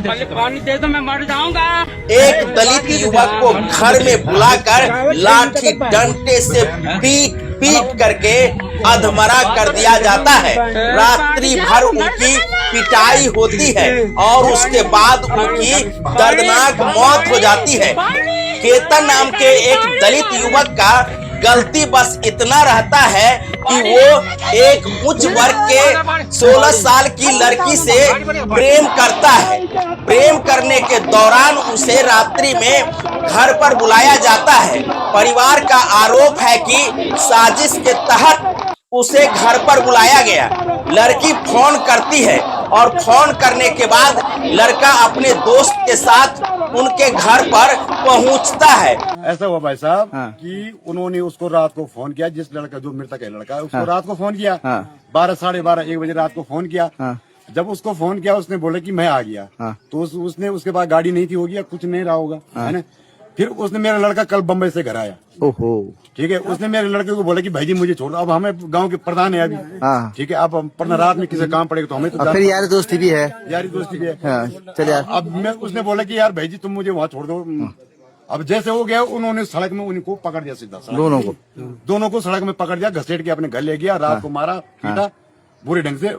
पानी दे दो, मैं मर जाऊंगा। एक दलित युवक को घर में बुलाकर लाठी डंडे से पीट करके अधमरा कर दिया जाता है। रात्रि भर उनकी पिटाई होती है और उसके बाद उनकी दर्दनाक मौत हो जाती है। केतन नाम के एक दलित युवक का गलती बस इतना रहता है कि वो एक उच्च वर्ग के 16 साल की लड़की से प्रेम करता है। प्रेम करने के दौरान उसे रात्रि में घर पर बुलाया जाता है। परिवार का आरोप है कि साजिश के तहत उसे घर पर बुलाया गया। लड़की फोन करती है और फोन करने के बाद लड़का अपने दोस्त के साथ उनके घर पर पहुंचता है। ऐसा हुआ भाई साहब कि उन्होंने उसको रात को फोन किया, जिस लड़का जो मृतक है लड़का उसको रात को फोन किया 12 साढ़े 12 1 बजे रात को फोन किया। जब उसको फोन किया उसने बोला कि मैं आ गया। तो उसने उसके बाद गाड़ी नहीं थी होगी या कुछ नहीं रहा होगा, है ना। फिर उसने मेरा लड़का कल बम्बई से घर आया। ओहो, ठीक है। उसने मेरे लड़के को बोला कि भाई जी मुझे छोड़, अब हमें गांव के प्रधान है अभी, ठीक है। अब पर रात में किसी काम पड़ेगा तो हमें तो फिर यारी दोस्ती भी है, चलिए। अब मैं उसने बोला कि यार भाई जी तुम मुझे वहाँ छोड़ दो। अब जैसे हो गया उन्होंने सड़क में उनको पकड़ दिया, सीधा दोनों को सड़क में पकड़ दिया, घसीट के अपने घर ले गया। रात को मारा पीटा बुरे ढंग से।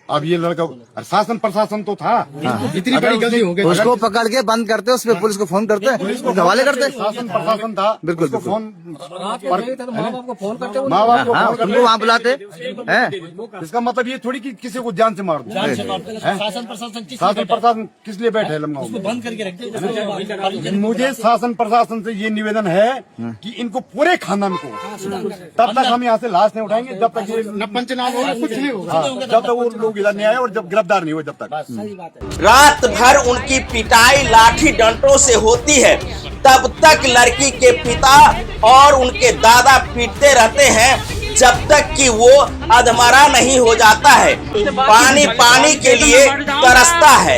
अब ये लड़का शासन प्रशासन तो था, इतनी बड़ी गलती हो गई। उसको पकड़ के बंद करते, उस पर पुलिस को फोन करते, हवाले करते। शासन प्रशासन था, बिल्कुल फोन माँ बाप को फोन करते, माँ बाप को वहाँ बुलाते हैं। इसका मतलब ये थोड़ी कि किसी को जान से मार दो। शासन प्रशासन किस लिए बैठे लमगांव में? बंद करके रखते। मुझे शासन प्रशासन से ये निवेदन है कि इनको पूरे खानदान को तब तक हम यहाँ से लाश नहीं उठाएंगे जब तक ये न पंचनामा होगा, कुछ नहीं होगा, जब तक वो लोग इधर नहीं आए और जब गिरफ्तार नहीं हुए तब तक। रात भर उनकी पिटाई लाठी डंडों से होती है। तब तक लड़की के पिता और उनके दादा पीटते रहते हैं जब तक कि वो अधमरा नहीं हो जाता है, पानी के लिए तरसता है।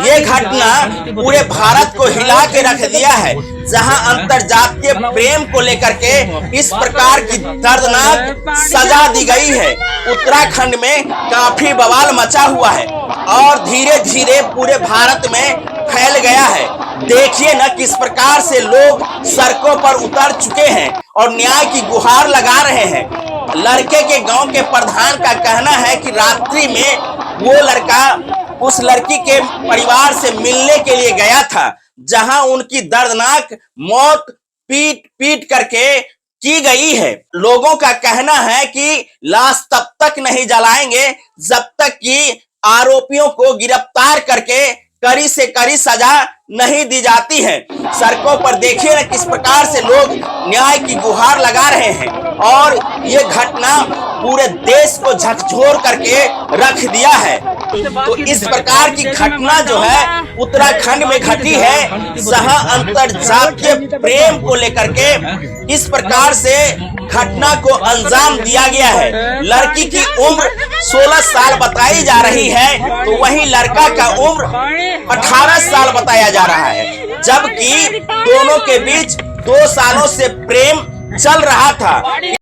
ये घटना पूरे भारत को हिला के रख दिया है, जहां अंतरजातीय प्रेम को लेकर के इस प्रकार की दर्दनाक सजा दी गई है। उत्तराखंड में काफी बवाल मचा हुआ है और धीरे धीरे पूरे भारत में फैल गया है। देखिए न किस प्रकार से लोग सड़कों पर उतर चुके हैं और न्याय की गुहार लगा रहे हैं। लड़के के गांव के प्रधान का कहना है कि रात्रि में वो लड़का उस लड़की के परिवार से मिलने के लिए गया था, जहां उनकी दर्दनाक मौत पीट करके की गई है। लोगों का कहना है कि लाश तब तक नहीं जलाएंगे जब तक कि आरोपियों को गिरफ्तार करके कड़ी से कड़ी सजा नहीं दी जाती है। सड़कों पर देखिए न किस प्रकार से लोग न्याय की गुहार लगा रहे हैं और ये घटना पूरे देश को झकझोर करके रख दिया है। तो इस प्रकार की घटना जो है उत्तराखंड में घटी है, जहां अंतरजातीय प्रेम को लेकर के इस प्रकार से घटना को अंजाम दिया गया है। लड़की की उम्र 16 साल बताई जा रही है, तो वहीं लड़का का उम्र 18 साल बताया जा रहा है, जबकि दोनों के बीच 2 सालों से प्रेम चल रहा था।